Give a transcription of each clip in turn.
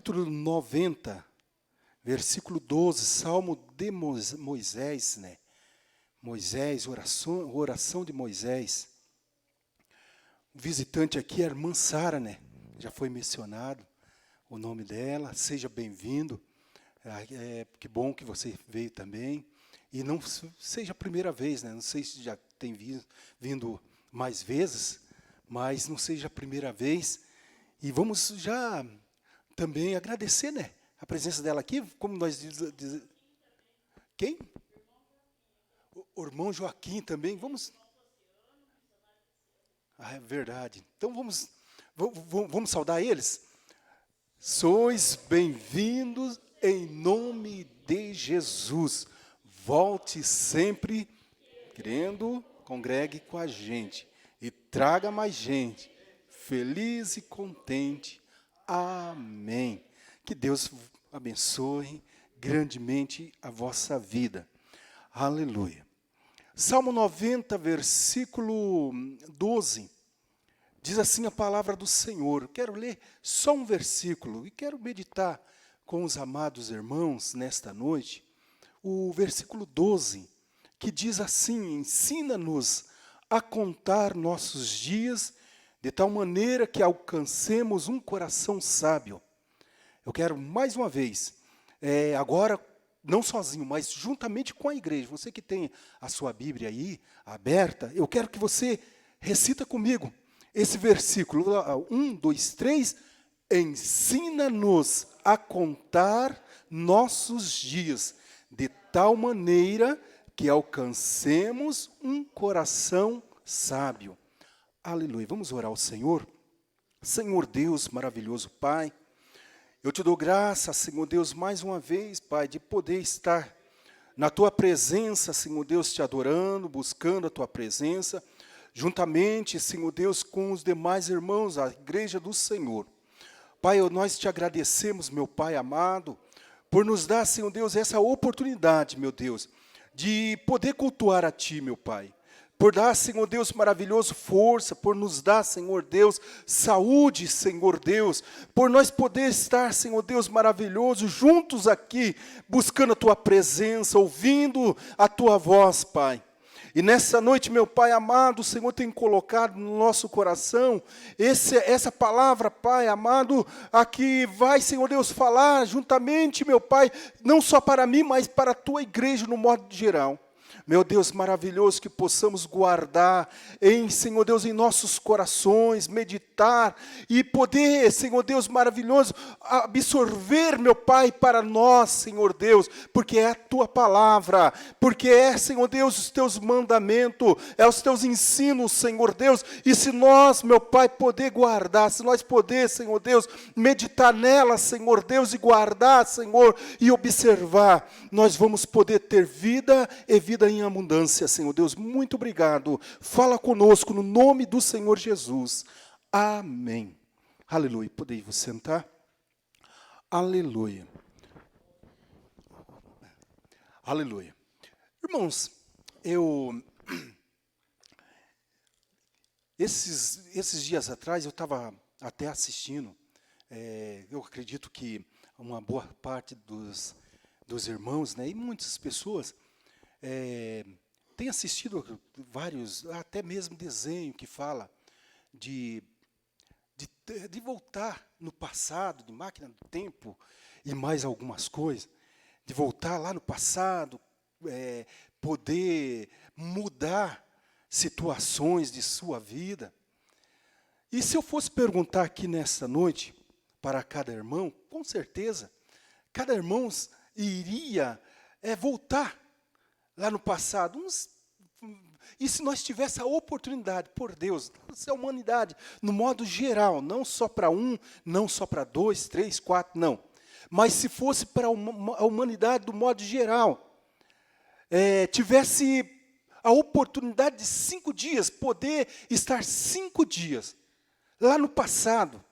capítulo 90, versículo 12, Salmo de Moisés, né? Moisés, oração de Moisés. O visitante aqui é a irmã Sara, né? Já foi mencionado o nome dela. Seja bem-vindo. Que bom que você veio também. E não seja a primeira vez, né? Não sei se já tem vindo mais vezes, mas não seja a primeira vez. E vamos já também agradecer, né? A presença dela aqui, como nós diz, quem? O irmão Joaquim também. Vamos. É verdade. Então vamos saudar eles. Sois bem-vindos em nome de Jesus. Volte sempre, querendo, congregue com a gente e traga mais gente, feliz e contente. Amém. Que Deus abençoe grandemente a vossa vida. Aleluia. Salmo 90, versículo 12, diz assim a palavra do Senhor. Eu quero ler só um versículo e quero meditar com os amados irmãos nesta noite. O versículo 12, que diz assim: ensina-nos a contar nossos dias de tal maneira que alcancemos um coração sábio. Eu quero mais uma vez, agora, não sozinho, mas juntamente com a igreja, você que tem a sua Bíblia aí aberta, eu quero que você recita comigo esse versículo, 1, 2, 3, ensina-nos a contar nossos dias, de tal maneira que alcancemos um coração sábio. Aleluia. Vamos orar ao Senhor. Senhor Deus, maravilhoso Pai, eu te dou graça, Senhor Deus, mais uma vez, Pai, de poder estar na Tua presença, Senhor Deus, te adorando, buscando a Tua presença, juntamente, Senhor Deus, com os demais irmãos, a igreja do Senhor. Pai, nós te agradecemos, meu Pai amado, por nos dar, Senhor Deus, essa oportunidade, meu Deus, de poder cultuar a Ti, meu Pai. Por dar, Senhor Deus, maravilhoso força, por nos dar, Senhor Deus, saúde, Senhor Deus, por nós poder estar, Senhor Deus, maravilhoso, juntos aqui, buscando a Tua presença, ouvindo a Tua voz, Pai. E nessa noite, meu Pai amado, o Senhor tem colocado no nosso coração essa palavra, Pai amado, aqui vai, Senhor Deus, falar juntamente, meu Pai, não só para mim, mas para a Tua igreja no modo geral. Meu Deus maravilhoso, que possamos guardar Senhor Deus, em nossos corações, meditar e poder, Senhor Deus maravilhoso, absorver, meu Pai, para nós, Senhor Deus, porque é a Tua palavra, porque é, Senhor Deus, os Teus mandamentos, é os Teus ensinos, Senhor Deus, e se nós, meu Pai, poder guardar, se nós poder, Senhor Deus, meditar nela, Senhor Deus, e guardar, Senhor, e observar, nós vamos poder ter vida e vida em abundância, Senhor Deus. Muito obrigado. Fala conosco no nome do Senhor Jesus. Amém. Aleluia. Podem você sentar? Aleluia. Aleluia. Irmãos, esses dias atrás eu estava até assistindo, eu acredito que uma boa parte dos irmãos, né, e muitas pessoas tem assistido vários, até mesmo desenho que fala de voltar no passado, de máquina do tempo e mais algumas coisas, de voltar lá no passado, poder mudar situações de sua vida. E se eu fosse perguntar aqui nessa noite para cada irmão, com certeza, cada irmão iria voltar lá no passado. E se nós tivéssemos a oportunidade, por Deus, se a humanidade, no modo geral, não só para um, não só para 2, 3, 4, não. Mas se fosse para a humanidade do modo geral, tivesse a oportunidade de 5 dias, poder estar 5 dias lá no passado,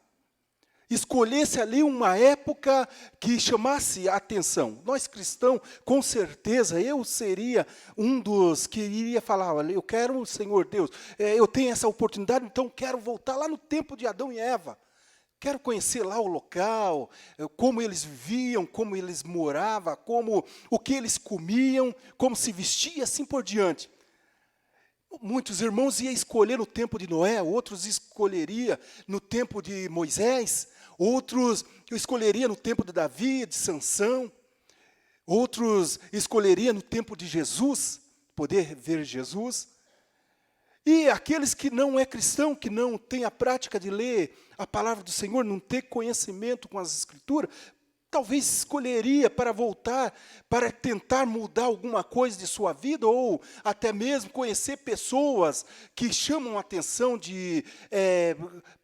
escolhesse ali uma época que chamasse a atenção. Nós cristãos, com certeza, eu seria um dos que iria falar, olha, eu quero, Senhor Deus, eu tenho essa oportunidade, então quero voltar lá no tempo de Adão e Eva. quero conhecer lá o local, como eles viviam, como eles moravam, o que eles comiam, como se vestia, assim por diante. Muitos irmãos iam escolher no tempo de Noé, outros escolheriam no tempo de Moisés, outros escolheriam no tempo de Davi, de Sansão, outros escolheriam no tempo de Jesus, poder ver Jesus. E aqueles que não é cristão, que não tem a prática de ler a palavra do Senhor, não tem conhecimento com as Escrituras, talvez escolheria para voltar, para tentar mudar alguma coisa de sua vida, ou até mesmo conhecer pessoas que chamam a atenção de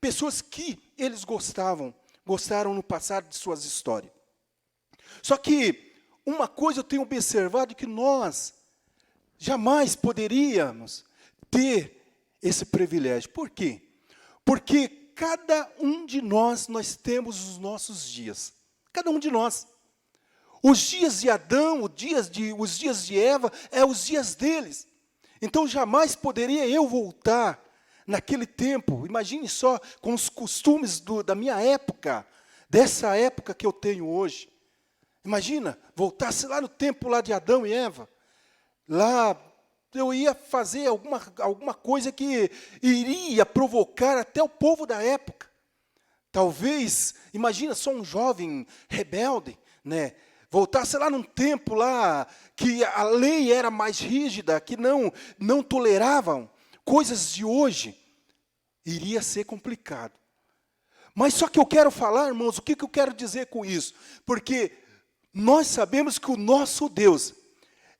pessoas que eles gostaram no passado de suas histórias. Só que uma coisa eu tenho observado que nós jamais poderíamos ter esse privilégio. Por quê? Porque cada um de nós temos os nossos dias. Cada um de nós. Os dias de Adão, os dias de Eva, os dias deles. Então, jamais poderia eu voltar naquele tempo. Imagine só, com os costumes da minha época, dessa época que eu tenho hoje. Imagina, voltasse lá no tempo lá de Adão e Eva. Lá eu ia fazer alguma coisa que iria provocar até o povo da época. Talvez, imagina só um jovem rebelde, né? Voltasse lá num tempo lá que a lei era mais rígida, que não toleravam coisas de hoje, iria ser complicado. Mas só que eu quero falar, irmãos, o que eu quero dizer com isso? Porque nós sabemos que o nosso Deus,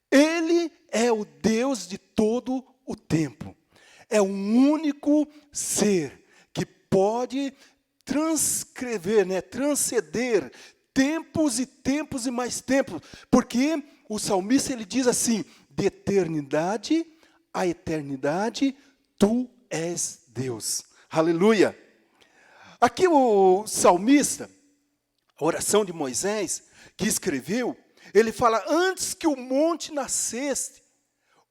Ele é o Deus de todo o tempo. É o único ser que pode transcrever, transcender tempos e mais tempos. Porque o salmista ele diz assim: de eternidade a eternidade, tu és Deus. Aleluia! Aqui o salmista, a oração de Moisés, que escreveu, ele fala: antes que o monte nascesse,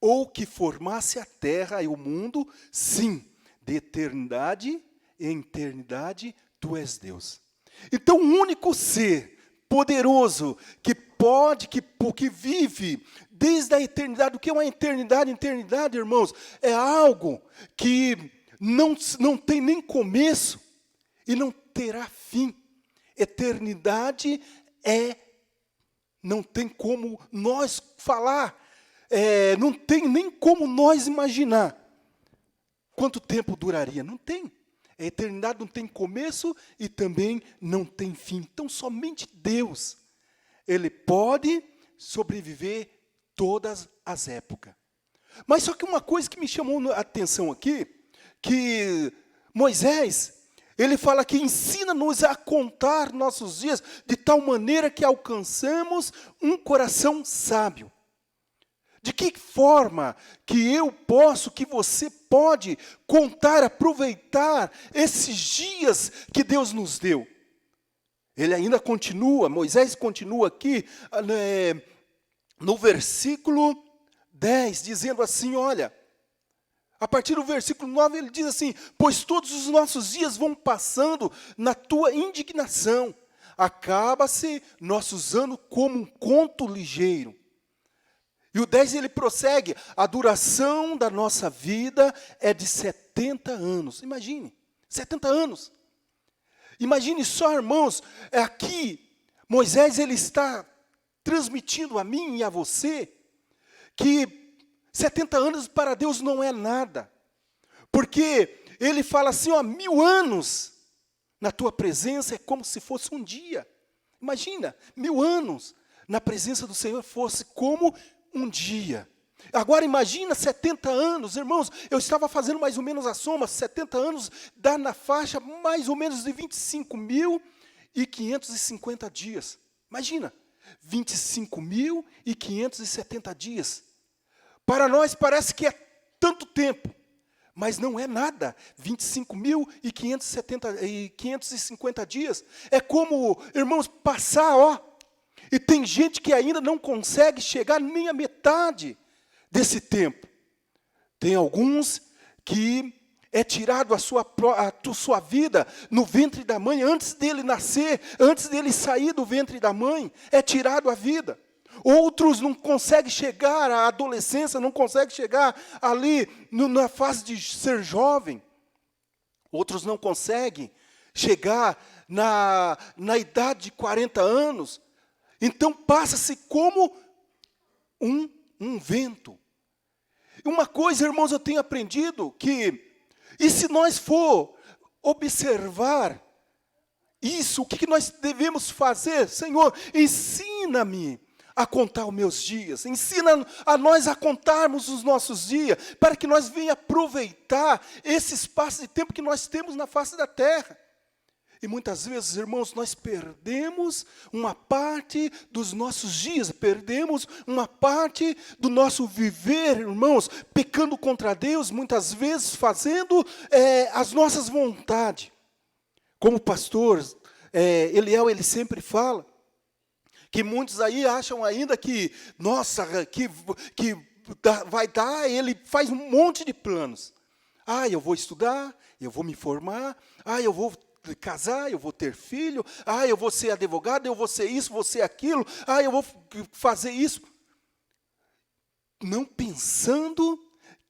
ou que formasse a terra e o mundo, sim, de eternidade em eternidade, tu és Deus. Então, o único ser poderoso que pode, que vive desde a eternidade. O que é uma eternidade? Eternidade, irmãos, é algo que não tem nem começo e não terá fim. Eternidade não tem como nós falar, não tem nem como nós imaginar quanto tempo duraria. Não tem. A eternidade não tem começo e também não tem fim. Então, somente Deus, Ele pode sobreviver todas as épocas. Mas só que uma coisa que me chamou a atenção aqui, que Moisés, ele fala que ensina-nos a contar nossos dias de tal maneira que alcançamos um coração sábio. De que forma que eu posso, que você pode contar, aproveitar esses dias que Deus nos deu? Ele ainda continua, Moisés continua aqui no versículo 10, dizendo assim, olha, a partir do versículo 9 ele diz assim: pois todos os nossos dias vão passando na tua indignação, acaba-se nossos anos como um conto ligeiro. E o 10 ele prossegue: a duração da nossa vida é de 70 anos. Imagine, 70 anos. Imagine só, irmãos, aqui Moisés ele está transmitindo a mim e a você que 70 anos para Deus não é nada. Porque ele fala assim, 1000 anos na tua presença é como se fosse um dia. Imagina, 1000 anos na presença do Senhor fosse como um dia. Agora imagina 70 anos, irmãos, eu estava fazendo mais ou menos a soma, 70 anos dá na faixa mais ou menos de 25.550 dias. Imagina, 25.570 dias. Para nós parece que é tanto tempo, mas não é nada. 25.550 dias é como, irmãos, passar, e tem gente que ainda não consegue chegar nem à metade desse tempo. Tem alguns que é tirado a sua vida no ventre da mãe, antes dele nascer, antes dele sair do ventre da mãe, é tirado a vida. Outros não conseguem chegar à adolescência, não conseguem chegar ali na fase de ser jovem. Outros não conseguem chegar na idade de 40 anos. Então passa-se como um vento. Uma coisa, irmãos, eu tenho aprendido e se nós for observar isso, o que nós devemos fazer? Senhor, ensina-me a contar os meus dias, ensina a nós a contarmos os nossos dias, para que nós venhamos aproveitar esse espaço de tempo que nós temos na face da terra. E muitas vezes, irmãos, nós perdemos uma parte dos nossos dias, perdemos uma parte do nosso viver, irmãos, pecando contra Deus, muitas vezes fazendo as nossas vontades. Como o pastor Eliel, ele sempre fala, que muitos aí acham ainda que, nossa, que vai dar, ele faz um monte de planos. Eu vou estudar, eu vou me formar, eu vou casar, eu vou ter filho, eu vou ser advogado, eu vou ser isso, vou ser aquilo, eu vou fazer isso. Não pensando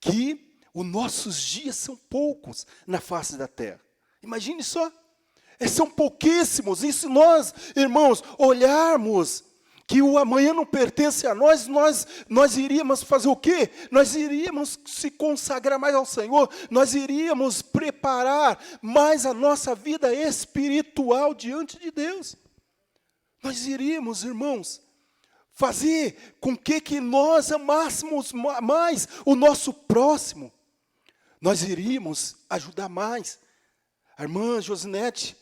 que os nossos dias são poucos na face da terra. Imagine só. São pouquíssimos, e se nós, irmãos, olharmos que o amanhã não pertence a nós iríamos fazer o quê? Nós iríamos se consagrar mais ao Senhor, nós iríamos preparar mais a nossa vida espiritual diante de Deus. Nós iríamos, irmãos, fazer com que nós amássemos mais o nosso próximo. Nós iríamos ajudar mais. A irmã Josinete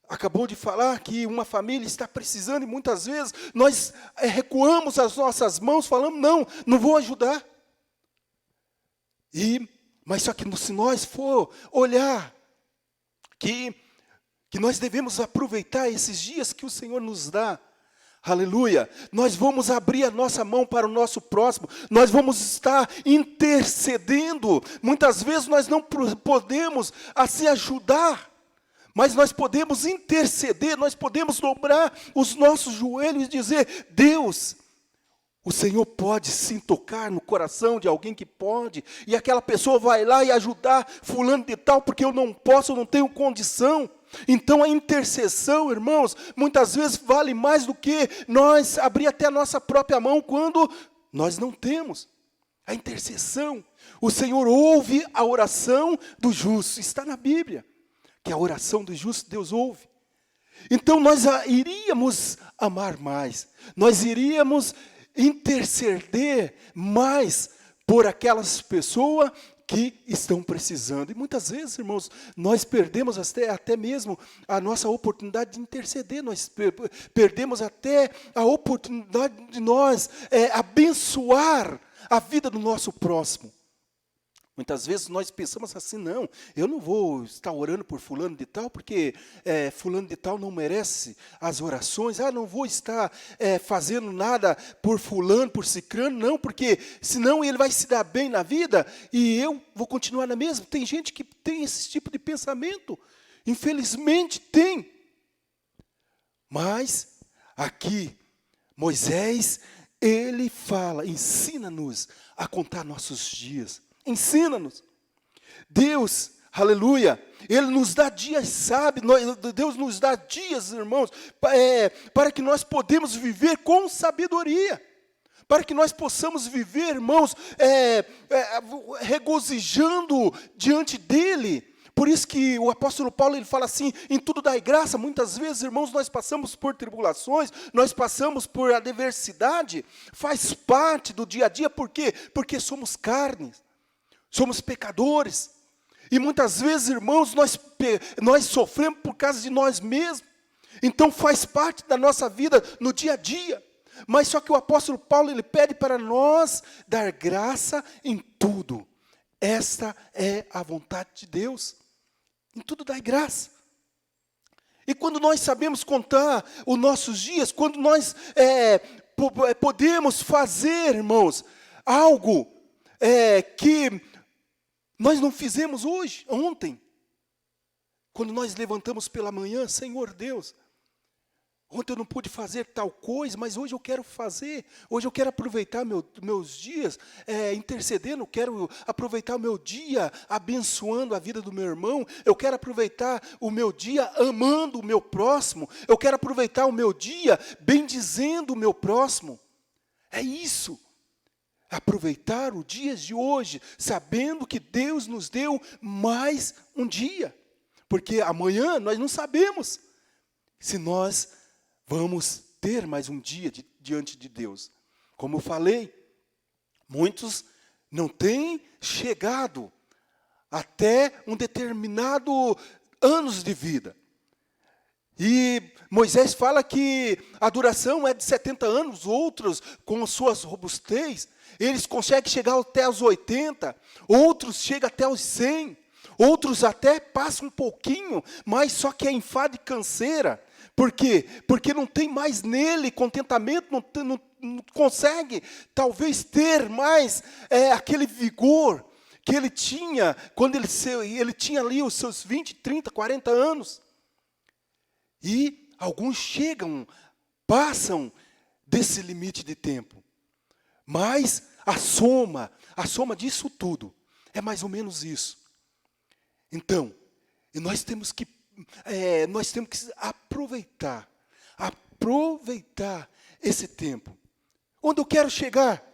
acabou de falar que uma família está precisando, e muitas vezes nós recuamos as nossas mãos, falamos, não vou ajudar. Mas só que se nós for olhar que nós devemos aproveitar esses dias que o Senhor nos dá, aleluia, nós vamos abrir a nossa mão para o nosso próximo, nós vamos estar intercedendo. Muitas vezes nós não podemos assim ajudar, mas nós podemos interceder, nós podemos dobrar os nossos joelhos e dizer, Deus, o Senhor pode sim tocar no coração de alguém que pode, e aquela pessoa vai lá e ajudar fulano de tal, porque eu não posso, eu não tenho condição. Então a intercessão, irmãos, muitas vezes vale mais do que nós abrir até a nossa própria mão quando nós não temos. A intercessão, o Senhor ouve a oração do justo, está na Bíblia, que a oração do justo Deus ouve. Então nós iríamos amar mais, nós iríamos interceder mais por aquelas pessoas que estão precisando. E muitas vezes, irmãos, nós perdemos até mesmo a nossa oportunidade de interceder, nós perdemos até a oportunidade de nós abençoar a vida do nosso próximo. Muitas vezes nós pensamos assim, não, eu não vou estar orando por fulano de tal, porque fulano de tal não merece as orações, não vou estar fazendo nada por fulano, por cicrano, não, porque senão ele vai se dar bem na vida, e eu vou continuar na mesma. Tem gente que tem esse tipo de pensamento, infelizmente tem. Mas, aqui, Moisés, ele fala, ensina-nos a contar nossos dias. Ensina-nos. Deus, aleluia, Ele nos dá dias sábios, Deus nos dá dias, irmãos, para que nós podemos viver com sabedoria, para que nós possamos viver, irmãos, regozijando diante dEle. Por isso que o apóstolo Paulo, ele fala assim, em tudo dai graça. Muitas vezes, irmãos, nós passamos por tribulações, nós passamos por adversidade, faz parte do dia a dia. Por quê? Porque somos carnes. Somos pecadores, e muitas vezes, irmãos, nós sofremos por causa de nós mesmos, então faz parte da nossa vida no dia a dia, mas só que o apóstolo Paulo, ele pede para nós dar graça em tudo. Esta é a vontade de Deus, em tudo dai graça. E quando nós sabemos contar os nossos dias, quando nós podemos fazer, irmãos, algo que Nós não fizemos hoje, ontem, quando nós levantamos pela manhã, Senhor Deus, ontem eu não pude fazer tal coisa, mas hoje eu quero fazer. Hoje eu quero aproveitar meus dias intercedendo, quero aproveitar o meu dia abençoando a vida do meu irmão. Eu quero aproveitar o meu dia amando o meu próximo. Eu quero aproveitar o meu dia bendizendo o meu próximo. É isso. Aproveitar os dias de hoje, sabendo que Deus nos deu mais um dia. Porque amanhã nós não sabemos se nós vamos ter mais um dia diante de Deus. Como eu falei, muitos não têm chegado até um determinado anos de vida. E Moisés fala que a duração é de 70 anos, outros, com suas robustez, eles conseguem chegar até os 80, outros chegam até os 100, outros até passam um pouquinho, mas só que é enfado e canseira. Por quê? Porque não tem mais nele contentamento, não consegue talvez ter mais aquele vigor que ele tinha quando ele tinha ali os seus 20, 30, 40 anos. E alguns passam desse limite de tempo. Mas a soma disso tudo é mais ou menos isso. Então, nós temos que aproveitar esse tempo. Onde eu quero chegar?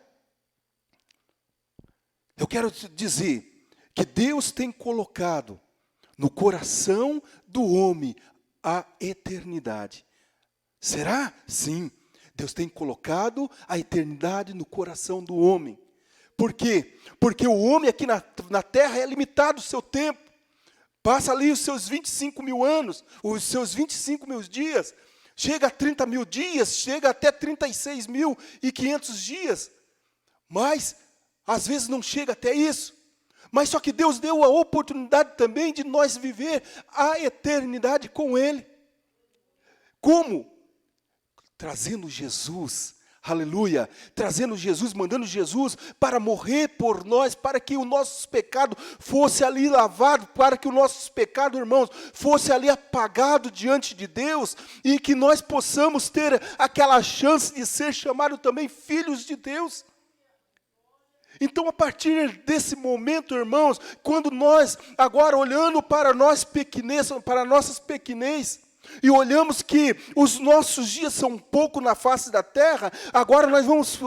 Eu quero dizer que Deus tem colocado no coração do homem a eternidade. Será? Sim. Deus tem colocado a eternidade no coração do homem. Por quê? Porque o homem aqui na terra é limitado o seu tempo. Passa ali os seus 25 mil anos, os seus 25 mil dias, chega a 30 mil dias, chega até 36.500 dias. Mas, às vezes não chega até isso. Mas só que Deus deu a oportunidade também de nós viver a eternidade com Ele. Como? Trazendo Jesus. Aleluia, trazendo Jesus, mandando Jesus para morrer por nós, para que o nosso pecado fosse ali lavado, para que o nosso pecado, irmãos, fosse ali apagado diante de Deus, e que nós possamos ter aquela chance de ser chamados também filhos de Deus. Então, a partir desse momento, irmãos, quando nós, agora olhando para nós pequenez, para nossas pequenez, e olhamos que os nossos dias são pouco na face da terra, agora nós vamos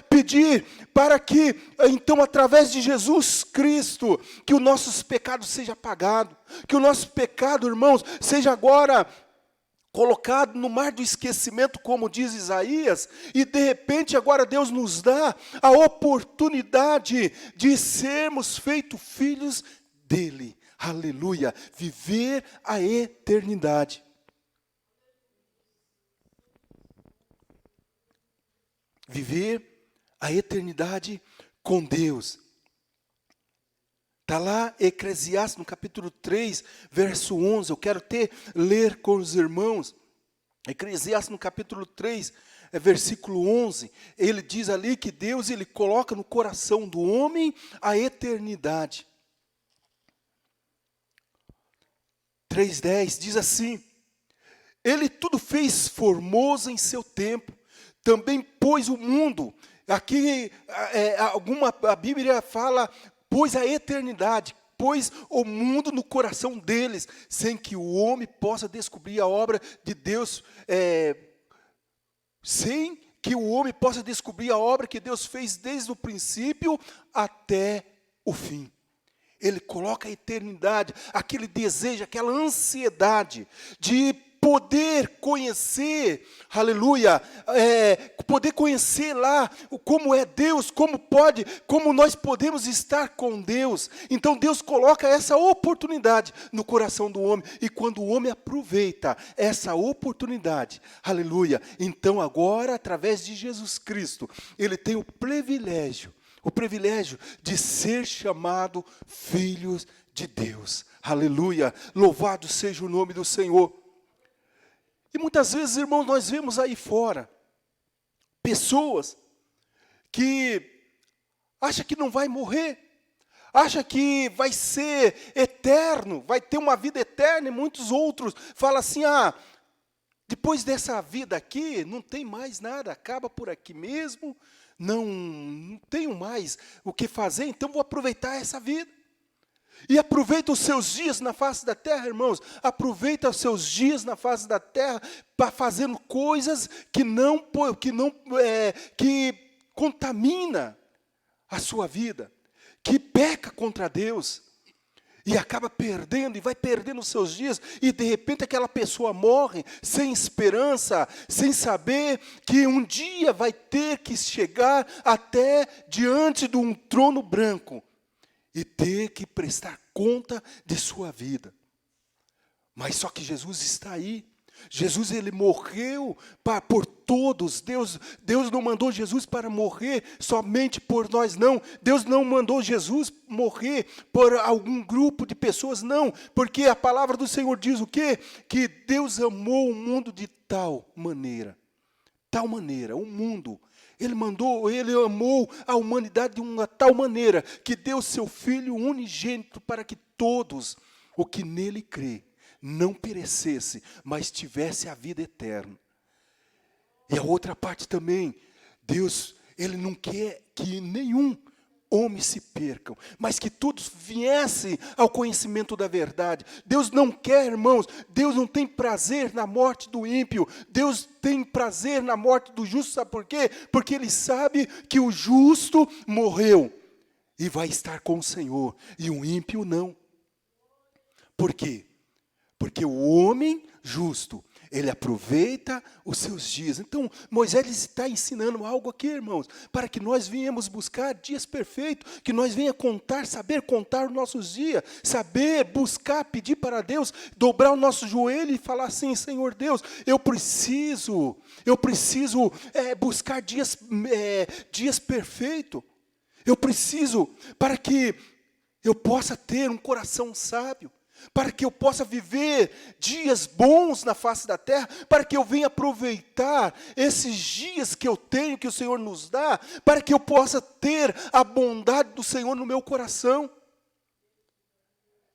pedir para que, então, através de Jesus Cristo, que os nossos pecados sejam apagados, que o nosso pecado, irmãos, seja agora colocado no mar do esquecimento, como diz Isaías, e de repente agora Deus nos dá a oportunidade de sermos feitos filhos dele. Aleluia, viver a eternidade. Viver a eternidade com Deus. Está lá Eclesiastes no capítulo 3, verso 11. Eu quero ler com os irmãos. Eclesiastes no capítulo 3, versículo 11. Ele diz ali que Deus ele coloca no coração do homem a eternidade. 3:10 diz assim: Ele tudo fez formoso em seu tempo, também pôs o mundo. Aqui a Bíblia fala, pôs a eternidade, pôs o mundo no coração deles, sem que o homem possa descobrir a obra de Deus, sem que o homem possa descobrir a obra que Deus fez desde o princípio até o fim. Ele coloca a eternidade, aquele desejo, aquela ansiedade de poder conhecer, aleluia, poder conhecer lá como é Deus, como nós podemos estar com Deus. Então Deus coloca essa oportunidade no coração do homem, e quando o homem aproveita essa oportunidade, aleluia, então agora, através de Jesus Cristo, ele tem o privilégio de ser chamado filhos de Deus. Aleluia, louvado seja o nome do Senhor. E muitas vezes, irmãos, nós vemos aí fora pessoas que acham que não vai morrer, acha que vai ser eterno, vai ter uma vida eterna, e muitos outros falam assim, depois dessa vida aqui, não tem mais nada, acaba por aqui mesmo, não tenho mais o que fazer, então vou aproveitar essa vida. E aproveita os seus dias na face da terra, irmãos. Aproveita os seus dias na face da terra para fazendo coisas que contamina a sua vida, que peca contra Deus. E acaba perdendo, e vai perdendo os seus dias, e de repente aquela pessoa morre sem esperança, sem saber que um dia vai ter que chegar até diante de um trono branco e ter que prestar conta de sua vida. Mas só que Jesus está aí. Jesus, ele morreu por todos. Deus não mandou Jesus para morrer somente por nós, não. Deus não mandou Jesus morrer por algum grupo de pessoas, não. Porque a palavra do Senhor diz o quê? Que Deus amou o mundo de tal maneira, o mundo. Ele amou a humanidade de uma tal maneira que deu seu Filho unigênito para que todos o que nele crê não perecesse, mas tivesse a vida eterna. E a outra parte também, Deus, ele não quer que nenhum homem se percam, mas que todos viessem ao conhecimento da verdade. Deus não quer, irmãos, Deus não tem prazer na morte do ímpio, Deus tem prazer na morte do justo, sabe por quê? Porque Ele sabe que o justo morreu e vai estar com o Senhor, e o ímpio não. Por quê? Porque o homem justo, ele aproveita os seus dias. Então, Moisés está ensinando algo aqui, irmãos, para que nós venhamos buscar dias perfeitos, que nós venhamos saber contar os nossos dias, saber buscar, pedir para Deus, dobrar o nosso joelho e falar assim, Senhor Deus, eu preciso buscar dias perfeitos. Eu preciso para que eu possa ter um coração sábio, para que eu possa viver dias bons na face da terra, para que eu venha aproveitar esses dias que eu tenho, que o Senhor nos dá, para que eu possa ter a bondade do Senhor no meu coração.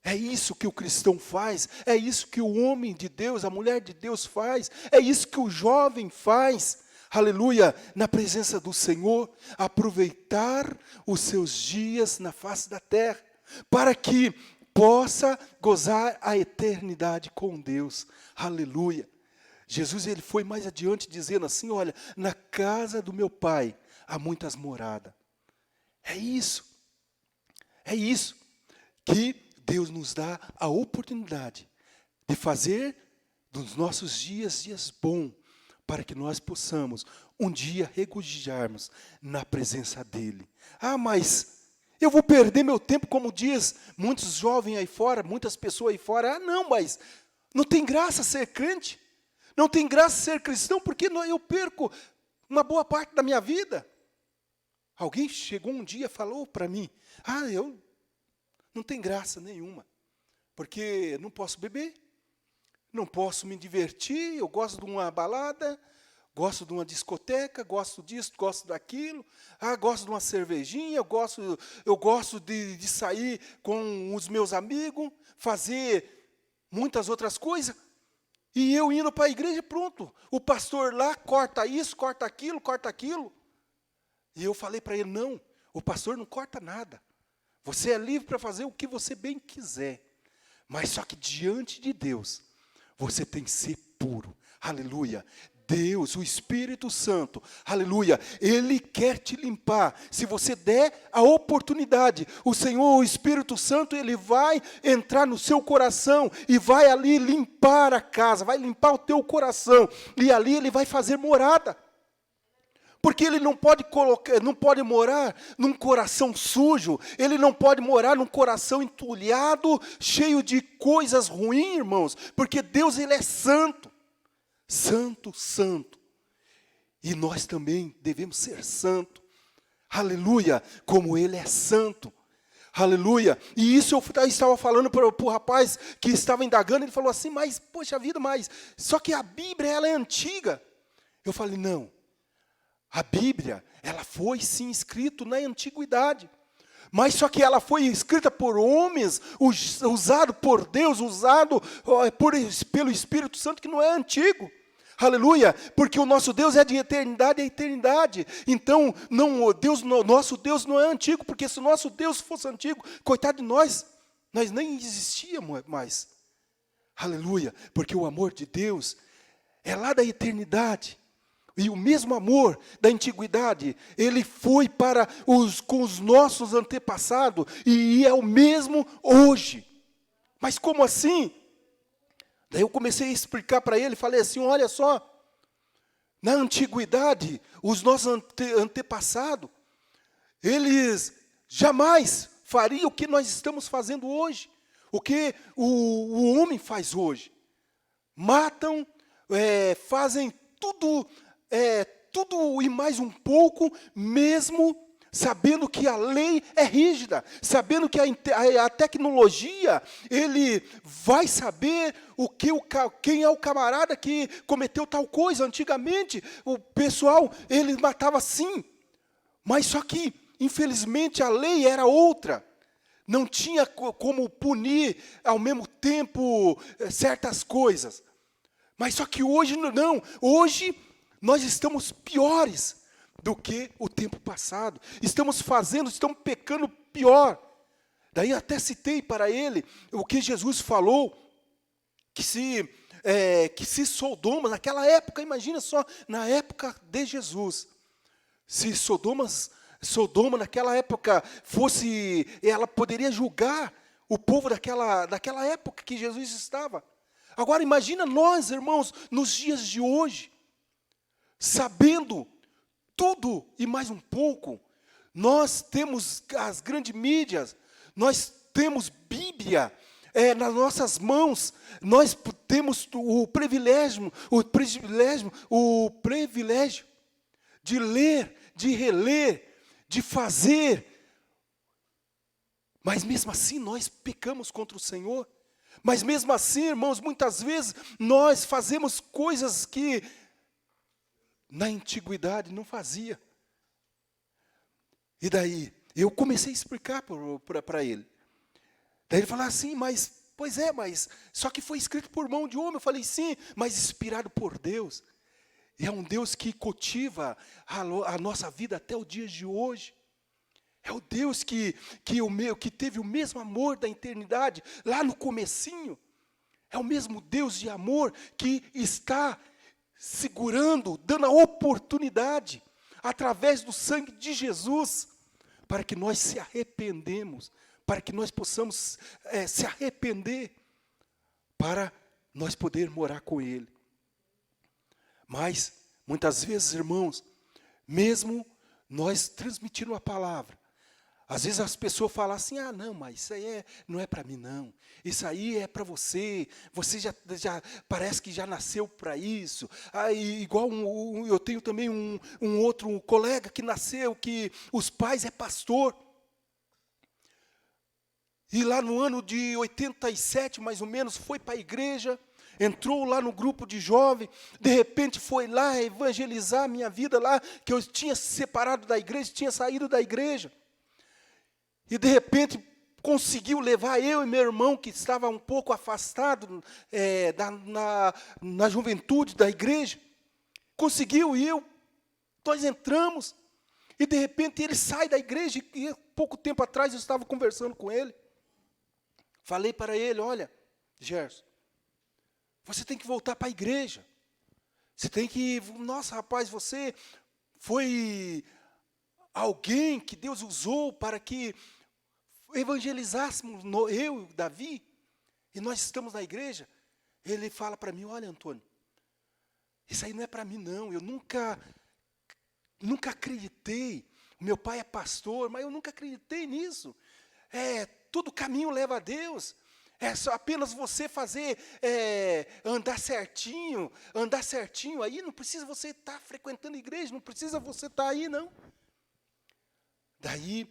É isso que o cristão faz, é isso que o homem de Deus, a mulher de Deus faz, é isso que o jovem faz, aleluia, na presença do Senhor, aproveitar os seus dias na face da terra, para que possa gozar a eternidade com Deus, aleluia. Jesus, ele foi mais adiante dizendo assim, olha, na casa do meu Pai há muitas moradas. É isso que Deus nos dá a oportunidade de fazer dos nossos dias bons, para que nós possamos um dia regozijarmos na presença dEle. Mas eu vou perder meu tempo, como diz muitos jovens aí fora, muitas pessoas aí fora. Não, mas não tem graça ser crente, não tem graça ser cristão, porque eu perco uma boa parte da minha vida. Alguém chegou um dia e falou para mim, eu não tenho graça nenhuma, porque não posso beber, não posso me divertir, eu gosto de uma balada, gosto de uma discoteca, gosto disso, gosto daquilo, gosto de uma cervejinha, eu gosto de sair com os meus amigos, fazer muitas outras coisas, e eu indo para a igreja, pronto, o pastor lá corta isso, corta aquilo, e eu falei para ele, não, o pastor não corta nada, você é livre para fazer o que você bem quiser, mas só que diante de Deus, você tem que ser puro, aleluia. Deus, o Espírito Santo, aleluia, Ele quer te limpar, se você der a oportunidade, o Senhor, o Espírito Santo, Ele vai entrar no seu coração, e vai ali limpar a casa, vai limpar o teu coração, e ali Ele vai fazer morada, porque Ele não pode morar num coração sujo, Ele não pode morar num coração entulhado, cheio de coisas ruins, irmãos, porque Deus, Ele é santo, santo, santo, e nós também devemos ser santo, aleluia, como Ele é santo, aleluia. E isso eu estava falando para o rapaz que estava indagando, ele falou assim, mas, poxa vida, só que a Bíblia, ela é antiga. Eu falei, não, a Bíblia, ela foi sim escrita na antiguidade, Mas só que ela foi escrita por homens, usado por Deus, usado pelo Espírito Santo, que não é antigo. Aleluia, porque o nosso Deus é de eternidade a eternidade. Então, nosso Deus não é antigo, porque se o nosso Deus fosse antigo, coitado de nós nem existíamos mais. Aleluia, porque o amor de Deus é lá da eternidade. E o mesmo amor da antiguidade, ele foi com os nossos antepassados, e é o mesmo hoje. Mas como assim? Daí eu comecei a explicar para ele, falei assim, olha só, na antiguidade, os nossos antepassados, eles jamais fariam o que nós estamos fazendo hoje, o que o homem faz hoje. Matam, fazem tudo e mais um pouco, mesmo sabendo que a lei é rígida, sabendo que a tecnologia, ele vai saber quem é o camarada que cometeu tal coisa. Antigamente, o pessoal, ele matava sim, mas só que, infelizmente, a lei era outra. Não tinha como punir ao mesmo tempo certas coisas. Mas só que hoje não, hoje nós estamos piores do que o tempo passado. Estamos pecando pior. Daí até citei para ele o que Jesus falou, que se Sodoma, naquela época, imagina só, na época de Jesus, se Sodoma naquela época ela poderia julgar o povo daquela época que Jesus estava. Agora imagina nós, irmãos, nos dias de hoje, sabendo tudo e mais um pouco. Nós temos as grandes mídias, nós temos Bíblia nas nossas mãos, nós temos o privilégio de ler, de reler, de fazer. Mas mesmo assim nós pecamos contra o Senhor. Mas mesmo assim, irmãos, muitas vezes nós fazemos coisas que na antiguidade não fazia. E daí, eu comecei a explicar para ele. Daí ele falou assim, mas só que foi escrito por mão de homem. Eu falei, sim, mas inspirado por Deus. E é um Deus que cultiva a nossa vida até o dia de hoje. É o Deus que teve o mesmo amor da eternidade, lá no comecinho. É o mesmo Deus de amor que está segurando, dando a oportunidade, através do sangue de Jesus, para que nós se arrependemos, para que nós possamos se arrepender, para nós poder morar com Ele. Mas, muitas vezes, irmãos, mesmo nós transmitindo a palavra, às vezes as pessoas falam assim, não, mas isso aí não é para mim não, isso aí é para você já parece que já nasceu para isso. Igual eu tenho também um outro colega que nasceu, que os pais é pastor, e lá no ano de 87, mais ou menos, foi para a igreja, entrou lá no grupo de jovem, de repente foi lá evangelizar a minha vida lá, que eu tinha separado da igreja, tinha saído da igreja. E de repente conseguiu levar eu e meu irmão, que estava um pouco afastado na juventude da igreja. Conseguiu, e nós entramos, e de repente ele sai da igreja, e pouco tempo atrás eu estava conversando com ele. Falei para ele, olha, Gerson, você tem que voltar para a igreja. Você tem que, nossa rapaz, você foi alguém que Deus usou para que evangelizássemos, eu e o Davi, e nós estamos na igreja. Ele fala para mim, olha, Antônio, isso aí não é para mim não, eu nunca acreditei. O meu pai é pastor, mas eu nunca acreditei nisso. Todo caminho leva a Deus. É só apenas você fazer, andar certinho aí, não precisa você estar frequentando a igreja, não precisa você estar aí, não. Daí,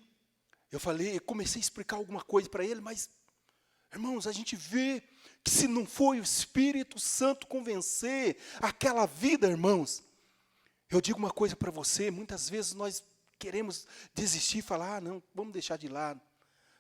eu comecei a explicar alguma coisa para ele, mas, irmãos, a gente vê que se não foi o Espírito Santo convencer aquela vida, irmãos, eu digo uma coisa para você, muitas vezes nós queremos desistir e falar, não, vamos deixar de lado.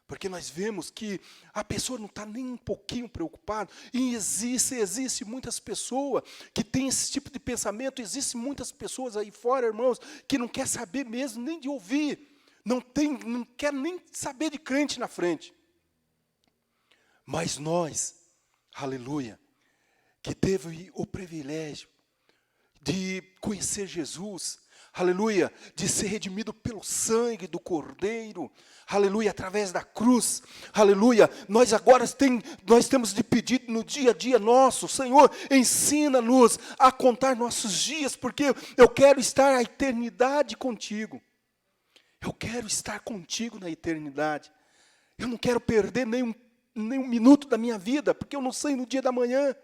Porque nós vemos que a pessoa não está nem um pouquinho preocupada. E existe muitas pessoas que têm esse tipo de pensamento. Existem muitas pessoas aí fora, irmãos, que não quer saber mesmo nem de ouvir. Não quer nem saber de crente na frente. Mas nós, aleluia, que teve o privilégio de conhecer Jesus, aleluia, de ser redimido pelo sangue do Cordeiro, aleluia, através da cruz, aleluia, nós temos de pedir no dia a dia nosso, Senhor, ensina-nos a contar nossos dias, porque eu quero estar a eternidade contigo, eu quero estar contigo na eternidade, eu não quero perder nem um minuto da minha vida, porque eu não sei no dia da manhã.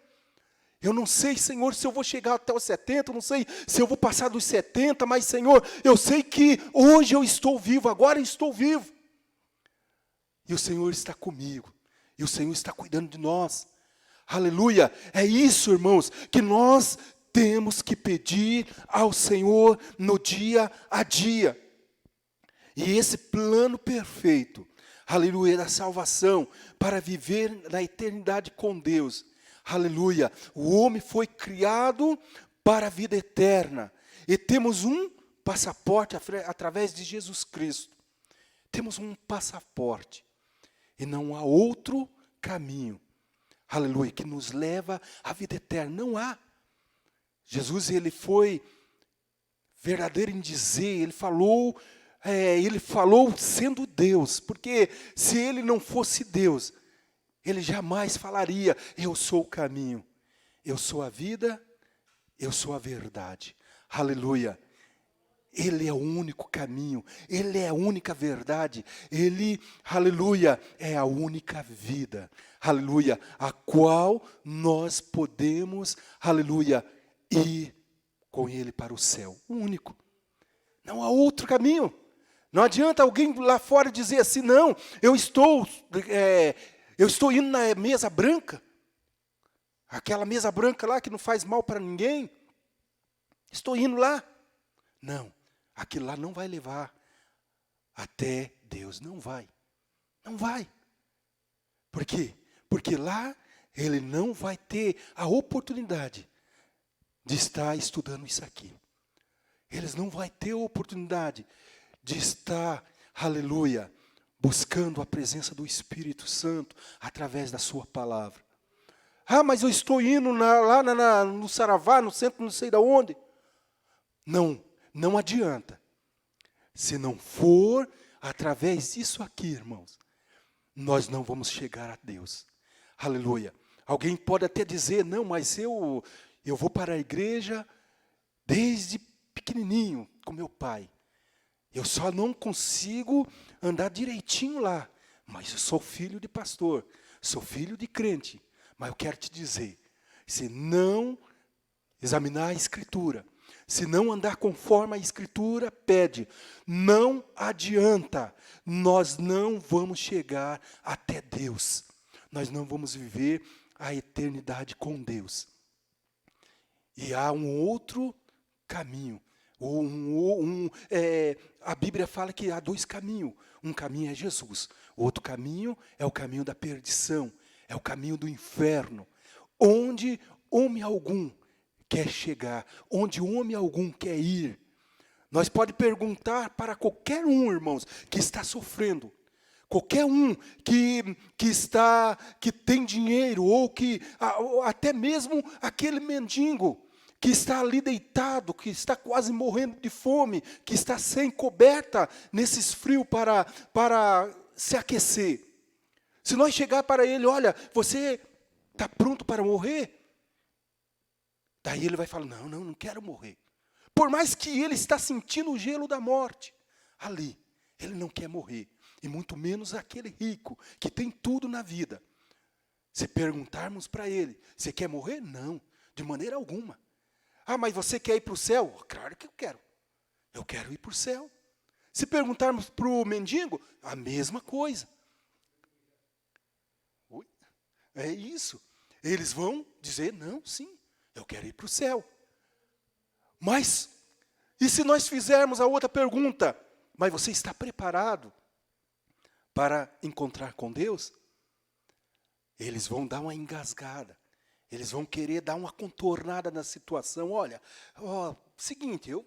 Eu não sei, Senhor, se eu vou chegar até os 70, eu não sei se eu vou passar dos 70, mas, Senhor, eu sei que hoje eu estou vivo, agora eu estou vivo. E o Senhor está comigo, e o Senhor está cuidando de nós. Aleluia, é isso, irmãos, que nós temos que pedir ao Senhor no dia a dia. E esse plano perfeito, aleluia, da salvação, para viver na eternidade com Deus. Aleluia, o homem foi criado para a vida eterna, e temos um passaporte através de Jesus Cristo, temos um passaporte, e não há outro caminho, aleluia, que nos leva à vida eterna, não há. Jesus, ele foi verdadeiro em dizer, ele falou sendo Deus, porque se ele não fosse Deus, ele jamais falaria, eu sou o caminho, eu sou a vida, eu sou a verdade. Aleluia. Ele é o único caminho, ele é a única verdade, ele, aleluia, é a única vida. Aleluia, a qual nós podemos, aleluia, ir com ele para o céu. O único. Não há outro caminho. Não adianta alguém lá fora dizer assim, não, eu estou indo na mesa branca, aquela mesa branca lá que não faz mal para ninguém, estou indo lá. Não, aquilo lá não vai levar até Deus, não vai. Por quê? Porque lá ele não vai ter a oportunidade de estar estudando isso aqui. Eles não vão ter a oportunidade de estar, aleluia, buscando a presença do Espírito Santo através da sua palavra. Ah, mas eu estou indo lá no Saravá, no centro, não sei de onde. Não adianta. Se não for através disso aqui, irmãos, nós não vamos chegar a Deus. Aleluia. Alguém pode até dizer, não, mas eu vou para a igreja desde pequenininho com meu pai. Eu só não consigo andar direitinho lá, mas eu sou filho de pastor, sou filho de crente. Mas eu quero te dizer, se não examinar a Escritura, se não andar conforme a Escritura pede, não adianta, nós não vamos chegar até Deus. Nós não vamos viver a eternidade com Deus. E há um outro caminho. A Bíblia fala que há dois caminhos. Um caminho é Jesus. O outro caminho é o caminho da perdição. É o caminho do inferno. Onde homem algum quer chegar. Onde homem algum quer ir. Nós podemos perguntar para qualquer um, irmãos, que está sofrendo. Qualquer um que tem dinheiro. Ou até mesmo aquele mendigo que está ali deitado, que está quase morrendo de fome, que está sem coberta nesses frios para se aquecer. Se nós chegar para ele, olha, você está pronto para morrer? Daí ele vai falar, não quero morrer. Por mais que ele está sentindo o gelo da morte, ali, ele não quer morrer. E muito menos aquele rico, que tem tudo na vida. Se perguntarmos para ele, você quer morrer? Não, de maneira alguma. Ah, mas você quer ir para o céu? Claro que eu quero. Eu quero ir para o céu. Se perguntarmos para o mendigo, a mesma coisa. É isso. Eles vão dizer, não, sim, eu quero ir para o céu. Mas, e se nós fizermos a outra pergunta? Mas você está preparado para encontrar com Deus? Eles vão dar uma engasgada. Eles vão querer dar uma contornada na situação. Olha, seguinte, eu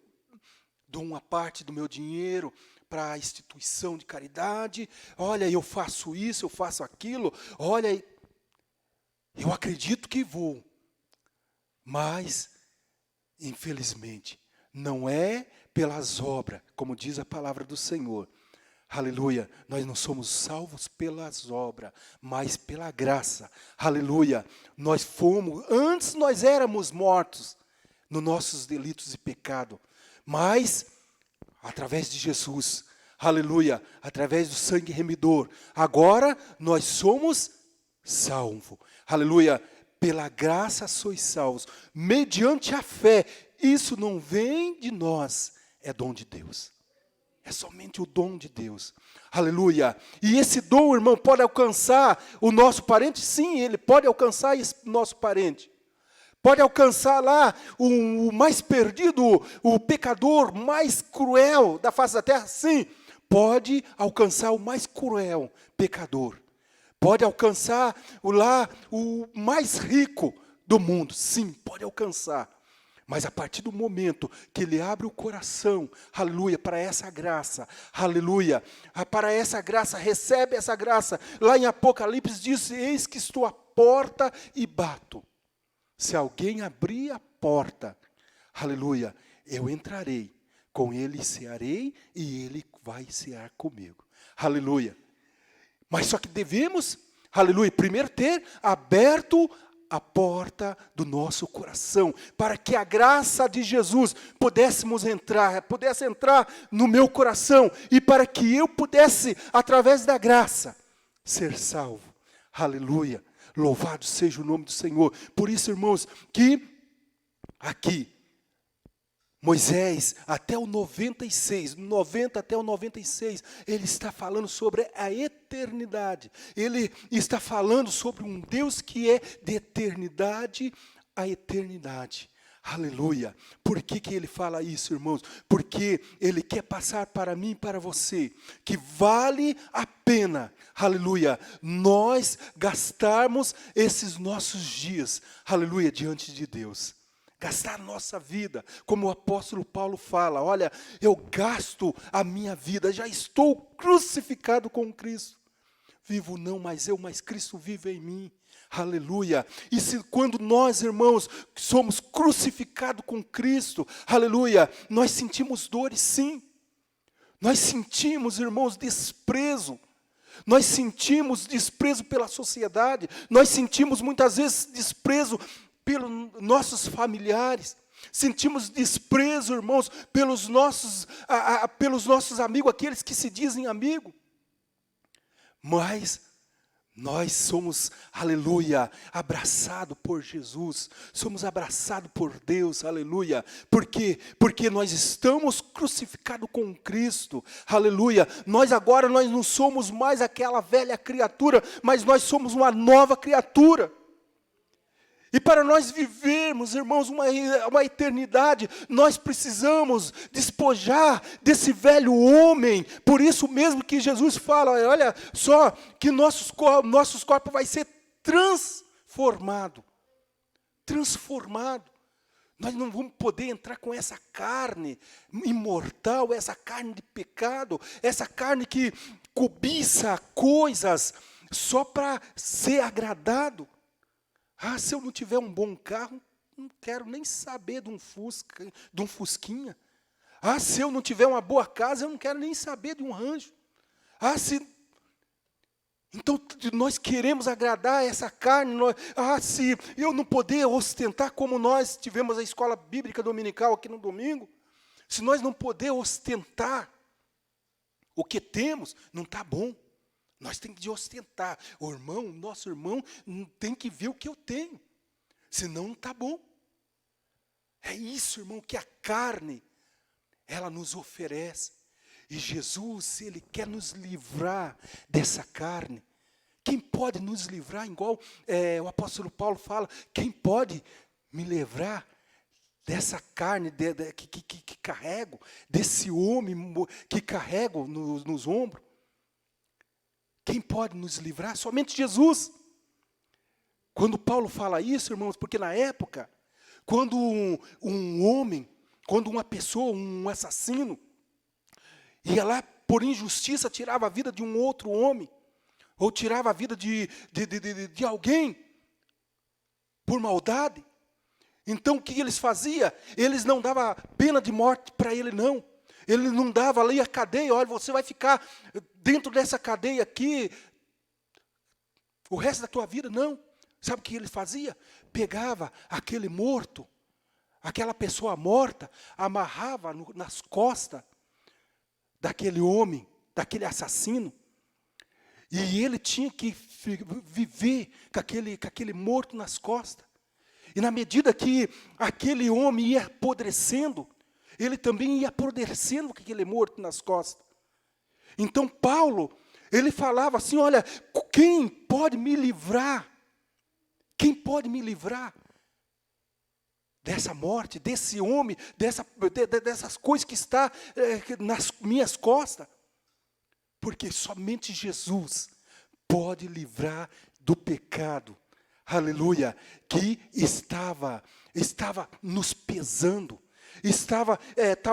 dou uma parte do meu dinheiro para a instituição de caridade. Olha, eu faço isso, eu faço aquilo. Olha, eu acredito que vou. Mas, infelizmente, não é pelas obras, como diz a palavra do Senhor. Aleluia, nós não somos salvos pelas obras, mas pela graça. Aleluia, antes nós éramos mortos nos nossos delitos e pecado, mas através de Jesus, aleluia, através do sangue remidor, agora nós somos salvos. Aleluia, pela graça sois salvos, mediante a fé. Isso não vem de nós, é dom de Deus. É somente o dom de Deus. Aleluia. E esse dom, irmão, pode alcançar o nosso parente? Sim, ele pode alcançar esse nosso parente. Pode alcançar lá o mais perdido, o pecador mais cruel da face da terra? Sim. Pode alcançar o mais cruel pecador. Pode alcançar o mais rico do mundo? Sim, pode alcançar. Mas a partir do momento que ele abre o coração, aleluia, para essa graça, aleluia, para essa graça, recebe essa graça. Lá em Apocalipse diz, eis que estou à porta e bato. Se alguém abrir a porta, aleluia, eu entrarei, com ele cearei e ele vai cear comigo. Aleluia. Mas só que devemos, aleluia, primeiro ter aberto a porta do nosso coração, para que a graça de Jesus pudesse entrar no meu coração, e para que eu pudesse, através da graça, ser salvo. Aleluia, louvado seja o nome do Senhor. Por isso, irmãos, que aqui, Moisés, até o 96, 90 até o 96, ele está falando sobre a eternidade. Ele está falando sobre um Deus que é de eternidade a eternidade. Aleluia. Por que ele fala isso, irmãos? Porque ele quer passar para mim e para você, que vale a pena, aleluia, nós gastarmos esses nossos dias, aleluia, diante de Deus. Gastar nossa vida, como o apóstolo Paulo fala, olha, eu gasto a minha vida, já estou crucificado com Cristo. Vivo não mais eu, mas Cristo vive em mim. Aleluia. E quando nós, irmãos, somos crucificados com Cristo, aleluia, nós sentimos dores, sim. Nós sentimos, irmãos, desprezo. Nós sentimos desprezo pela sociedade. Nós sentimos muitas vezes desprezo pelos nossos familiares, sentimos desprezo, irmãos, pelos nossos amigos, aqueles que se dizem amigos. Mas nós somos, aleluia, abraçados por Jesus, somos abraçados por Deus, aleluia. Por quê? Porque nós estamos crucificados com Cristo, aleluia. Nós não somos mais aquela velha criatura, mas nós somos uma nova criatura. E para nós vivermos, irmãos, uma eternidade, nós precisamos despojar desse velho homem. Por isso mesmo que Jesus fala, olha só, que nossos corpos vai ser transformado. Transformado. Nós não vamos poder entrar com essa carne imortal, essa carne de pecado, essa carne que cobiça coisas só para ser agradado. Ah, se eu não tiver um bom carro, não quero nem saber de um fusquinha. Ah, se eu não tiver uma boa casa, eu não quero nem saber de um rancho. Então, nós queremos agradar essa carne. Se eu não poder ostentar como nós tivemos a escola bíblica dominical aqui no domingo, se nós não poder ostentar o que temos, não está bom. Nós temos que ostentar. O nosso irmão tem que ver o que eu tenho. Senão não está bom. É isso, irmão, que a carne, ela nos oferece. E Jesus, Ele quer nos livrar dessa carne. Quem pode nos livrar, igual o apóstolo Paulo fala, quem pode me livrar dessa carne que carrego, desse homem que carrego nos ombros. Quem pode nos livrar? Somente Jesus. Quando Paulo fala isso, irmãos, porque na época, quando um homem, quando uma pessoa, um assassino, ia lá por injustiça, tirava a vida de um outro homem, ou tirava a vida de alguém, por maldade, então o que eles faziam? Eles não davam pena de morte para ele, não. Ele não dava ali a cadeia, olha, você vai ficar dentro dessa cadeia aqui o resto da tua vida, não. Sabe o que ele fazia? Pegava aquele morto, aquela pessoa morta, amarrava nas costas daquele homem, daquele assassino, e ele tinha que viver com aquele morto nas costas. E na medida que aquele homem ia apodrecendo, ele também ia apodrecendo com aquele morto nas costas. Então Paulo, ele falava assim, olha, quem pode me livrar? Quem pode me livrar dessa morte, desse homem, dessas coisas que está nas minhas costas? Porque somente Jesus pode livrar do pecado, aleluia, que estava nos pesando, estava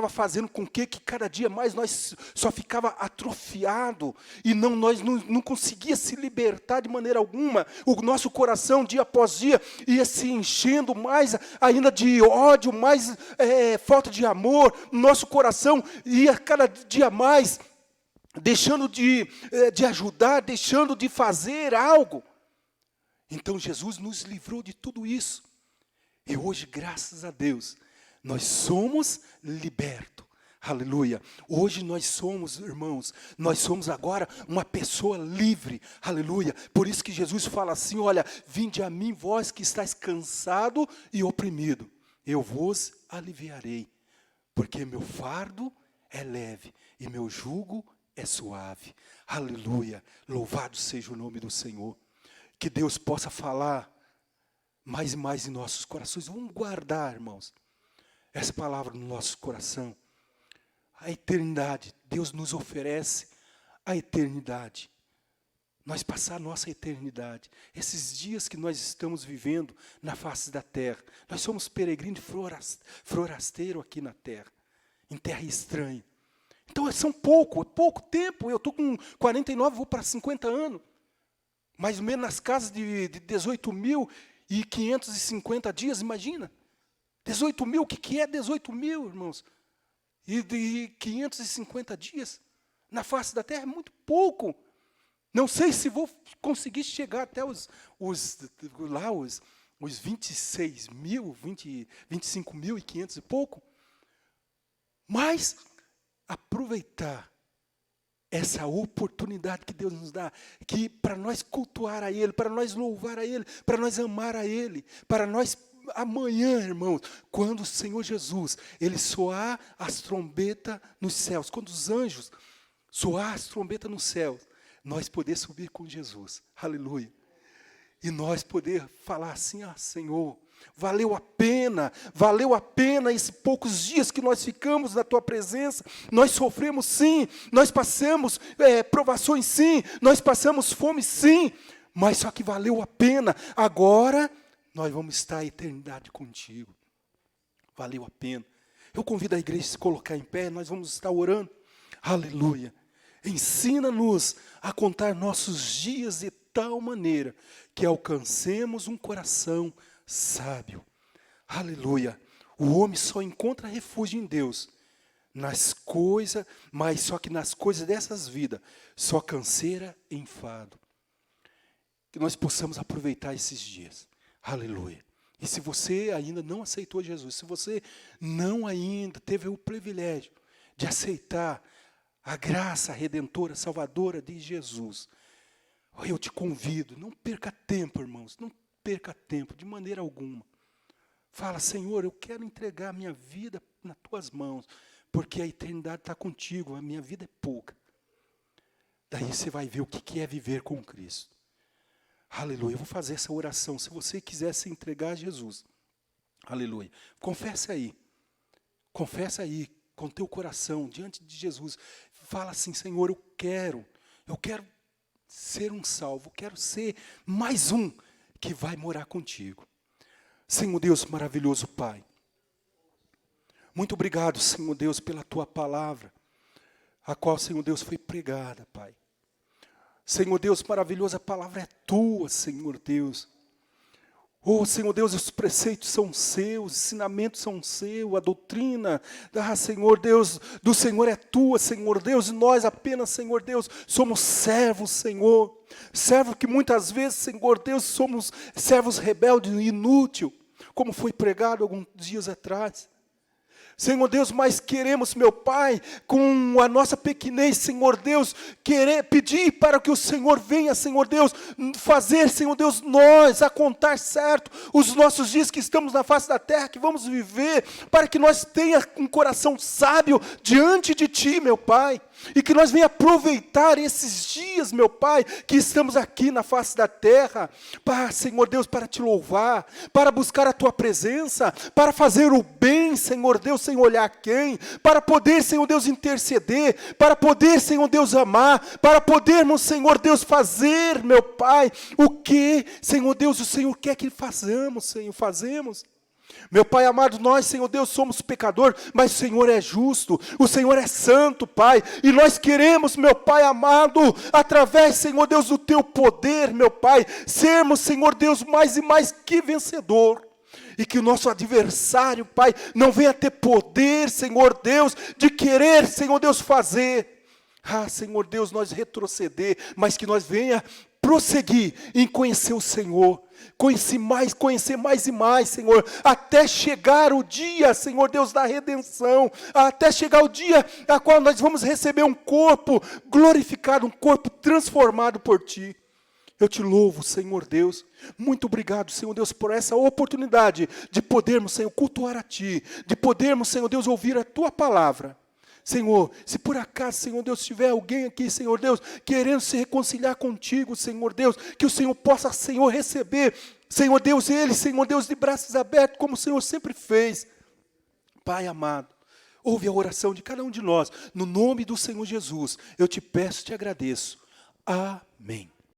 fazendo com que cada dia mais nós só ficava atrofiado, e nós não conseguia se libertar de maneira alguma. O nosso coração, dia após dia, ia se enchendo mais ainda de ódio, mais falta de amor. Nosso coração ia cada dia mais deixando de ajudar, deixando de fazer algo. Então Jesus nos livrou de tudo isso. E hoje, graças a Deus, nós somos libertos. Aleluia. Hoje nós somos, irmãos, nós somos agora uma pessoa livre. Aleluia. Por isso que Jesus fala assim, olha, vinde a mim, vós que estáis cansado e oprimido, eu vos aliviarei. Porque meu fardo é leve e meu jugo é suave. Aleluia. Louvado seja o nome do Senhor. Que Deus possa falar mais e mais em nossos corações. Vamos guardar, irmãos, essa palavra no nosso coração. A eternidade, Deus nos oferece a eternidade. Nós passar a nossa eternidade. Esses dias que nós estamos vivendo na face da terra. Nós somos peregrinos forasteiro aqui na terra, em terra estranha. Então é pouco tempo. Eu estou com 49, vou para 50 anos. Mais ou menos nas casas de 18.550 dias, imagina. 18 mil, o que é 18 mil, irmãos? E de 550 dias na face da terra é muito pouco. Não sei se vou conseguir chegar até os 26 mil, 25.500 e pouco. Mas aproveitar essa oportunidade que Deus nos dá, que para nós cultuar a Ele, para nós louvar a Ele, para nós amar a Ele, para nós amanhã, irmãos, quando o Senhor Jesus, Ele soar as trombetas nos céus, quando os anjos soar as trombetas nos céus, nós poder subir com Jesus, aleluia, e nós poder falar assim, Senhor, valeu a pena esses poucos dias que nós ficamos na Tua presença. Nós sofremos sim, nós passamos provações sim, nós passamos fome sim, mas só que valeu a pena. Agora nós vamos estar a eternidade contigo. Valeu a pena. Eu convido a igreja a se colocar em pé, nós vamos estar orando. Aleluia. Ensina-nos a contar nossos dias de tal maneira que alcancemos um coração sábio. Aleluia. O homem só encontra refúgio em Deus nas coisas, mas só que nas coisas dessas vidas, só canseira e enfado. Que nós possamos aproveitar esses dias. Aleluia. E se você ainda não aceitou Jesus, se você não ainda teve o privilégio de aceitar a graça redentora, salvadora de Jesus, eu te convido, não perca tempo, irmãos, não perca tempo, de maneira alguma. Fala, Senhor, eu quero entregar a minha vida nas Tuas mãos, porque a eternidade está contigo, a minha vida é pouca. Daí você vai ver o que é viver com Cristo. Aleluia, eu vou fazer essa oração. Se você quiser se entregar a Jesus, Aleluia. Confessa aí com teu coração, diante de Jesus. Fala assim, Senhor, eu quero ser um salvo, quero ser mais um que vai morar contigo. Senhor Deus maravilhoso Pai, muito obrigado, Senhor Deus, pela tua palavra, a qual, Senhor Deus, foi pregada, Pai. Senhor Deus maravilhoso, a palavra é tua, Senhor Deus. Oh, Senhor Deus, os preceitos são seus, os ensinamentos são seus, a doutrina, Senhor Deus, do Senhor é tua, Senhor Deus, e nós apenas, Senhor Deus, somos servos, Senhor. Servos que muitas vezes, Senhor Deus, somos servos rebeldes e inúteis, como foi pregado alguns dias atrás. Senhor Deus, mas queremos, meu Pai, com a nossa pequenez, Senhor Deus, querer pedir para que o Senhor venha, Senhor Deus, fazer, Senhor Deus, nós a contar certo os nossos dias que estamos na face da terra, que vamos viver, para que nós tenha um coração sábio diante de Ti, meu Pai, e que nós venha aproveitar esses dias, meu Pai, que estamos aqui na face da terra, para, Senhor Deus, para Te louvar, para buscar a Tua presença, para fazer o bem, Senhor Deus, sem olhar quem, para poder, Senhor Deus, interceder, para poder, Senhor Deus, amar, para podermos, Senhor Deus, fazer, meu Pai, o que, Senhor Deus, o Senhor quer que façamos, Senhor, fazemos. Meu Pai amado, nós, Senhor Deus, somos pecadores, mas o Senhor é justo, o Senhor é santo, Pai, e nós queremos, meu Pai amado, através, Senhor Deus, do Teu poder, meu Pai, sermos, Senhor Deus, mais e mais que vencedor, e que o nosso adversário, Pai, não venha ter poder, Senhor Deus, de querer, Senhor Deus, fazer, Senhor Deus, nós retroceder, mas que nós venha prosseguir em conhecer o Senhor, conhecer mais e mais, Senhor, até chegar o dia, Senhor Deus, da redenção, até chegar o dia a qual nós vamos receber um corpo glorificado, um corpo transformado por Ti. Eu Te louvo, Senhor Deus, muito obrigado, Senhor Deus, por essa oportunidade de podermos, Senhor, cultuar a Ti, de podermos, Senhor Deus, ouvir a Tua palavra. Senhor, se por acaso, Senhor Deus, tiver alguém aqui, Senhor Deus, querendo se reconciliar contigo, Senhor Deus, que o Senhor possa, Senhor, receber, Senhor Deus, ele, Senhor Deus, de braços abertos, como o Senhor sempre fez. Pai amado, ouve a oração de cada um de nós, no nome do Senhor Jesus, eu Te peço, Te agradeço. Amém.